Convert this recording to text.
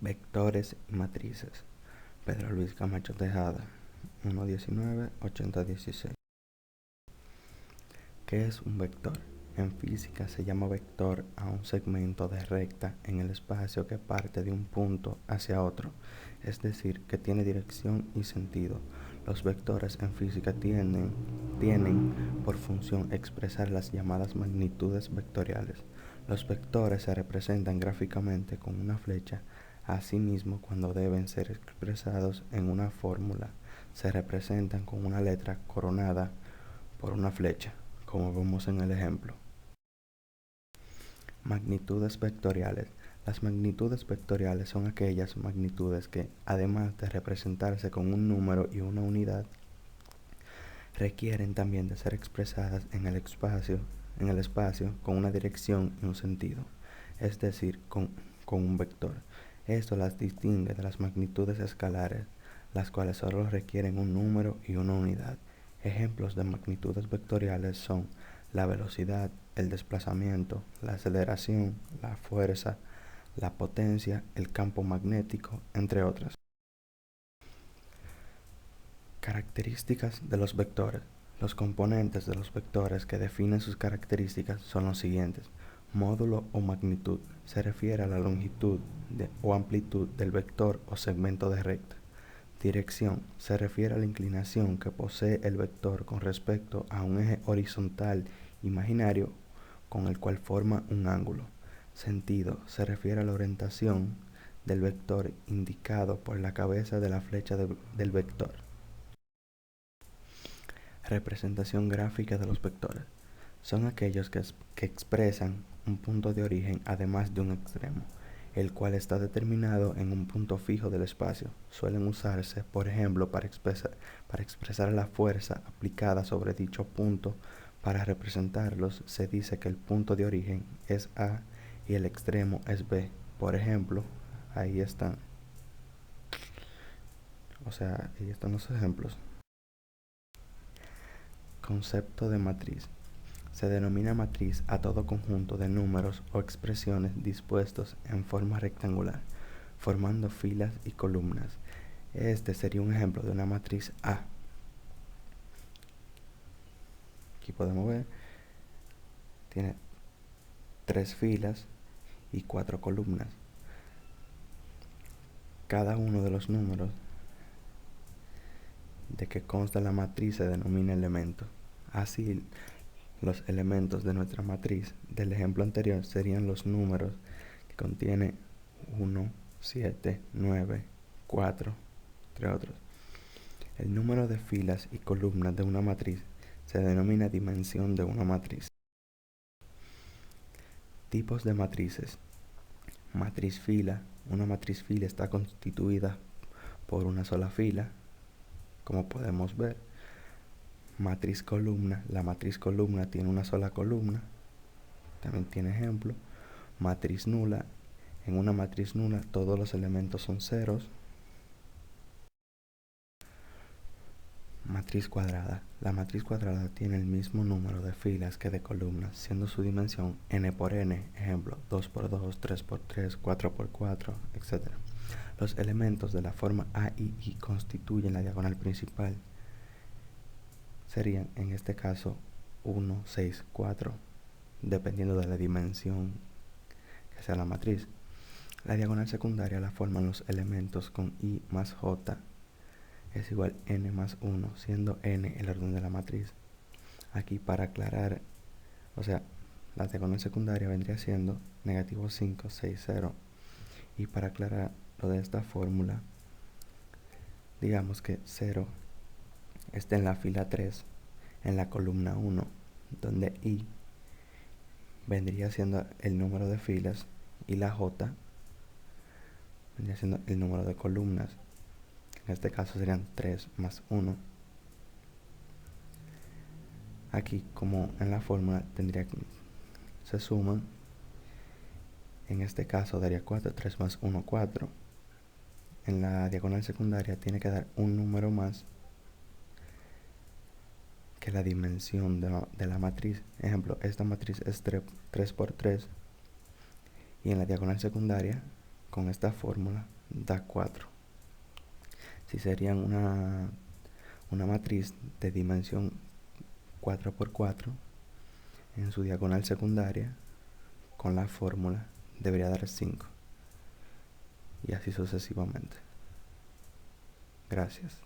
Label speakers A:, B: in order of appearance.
A: Vectores y matrices. Pedro Luis Camacho Tejada, 1.19.8016. ¿Qué es un vector? En física se llama vector a un segmento de recta en el espacio que parte de un punto hacia otro, es decir, que tiene dirección y sentido. Los vectores en física tienen por función expresar las llamadas magnitudes vectoriales. Los vectores se representan gráficamente con una flecha. Asimismo, cuando deben ser expresados en una fórmula, se representan con una letra coronada por una flecha, como vemos en el ejemplo. Magnitudes vectoriales. Las magnitudes vectoriales son aquellas magnitudes que, además de representarse con un número y una unidad, requieren también de ser expresadas en el espacio con una dirección y un sentido, es decir, con un vector. Esto las distingue de las magnitudes escalares, las cuales solo requieren un número y una unidad. Ejemplos de magnitudes vectoriales son la velocidad, el desplazamiento, la aceleración, la fuerza, la potencia, el campo magnético, entre otras. Características de los vectores. Los componentes de los vectores que definen sus características son los siguientes. Módulo o magnitud se refiere a la longitud o amplitud del vector o segmento de recta. Dirección se refiere a la inclinación que posee el vector con respecto a un eje horizontal imaginario con el cual forma un ángulo. Sentido se refiere a la orientación del vector indicado por la cabeza de la flecha del vector. Representación gráfica de los vectores. Son aquellos que expresan un punto de origen además de un extremo, el cual está determinado en un punto fijo del espacio. Suelen usarse, por ejemplo, para expresar la fuerza aplicada sobre dicho punto. Para representarlos se dice que el punto de origen es A y el extremo es B. Por ejemplo, ahí están los ejemplos. Concepto de matriz. Se denomina matriz a todo conjunto de números o expresiones dispuestos en forma rectangular, formando filas y columnas. Este sería un ejemplo de una matriz A. Aquí podemos ver, tiene 3 filas y 4 columnas. Cada uno de los números de que consta la matriz se denomina elemento. Así, los elementos de nuestra matriz del ejemplo anterior serían los números que contiene 1, 7, 9, 4, entre otros. El número de filas y columnas de una matriz se denomina dimensión de una matriz. Tipos de matrices. Matriz fila. Una matriz fila está constituida por una sola fila, como podemos ver. Matriz columna. La matriz columna tiene una sola columna. También tiene ejemplo. Matriz nula. En una matriz nula todos los elementos son ceros. Matriz cuadrada. La matriz cuadrada tiene el mismo número de filas que de columnas, siendo su dimensión n por n, ejemplo 2 por 2, 3 por 3, 4 por 4, etc. Los elementos de la forma A y I constituyen la diagonal principal. Serían, en este caso, 1, 6, 4, dependiendo de la dimensión que sea la matriz. La diagonal secundaria la forman los elementos con I más J es igual n más 1, siendo n el orden de la matriz. Aquí, para aclarar, la diagonal secundaria vendría siendo negativo 5, 6, 0. Y para aclarar lo de esta fórmula, digamos que 0 está en la fila 3, en la columna 1, donde I vendría siendo el número de filas y la J vendría siendo el número de columnas. En este caso serían 3 más 1. Aquí, como en la fórmula, se suman. En este caso daría 4, 3 más 1, 4. En la diagonal secundaria tiene que dar un número más que la dimensión de la matriz. Ejemplo, esta matriz es 3 por 3. Y en la diagonal secundaria con esta fórmula da 4. Si serían una matriz de dimensión 4×4, en su diagonal secundaria, con la fórmula, debería dar 5. Y así sucesivamente. Gracias.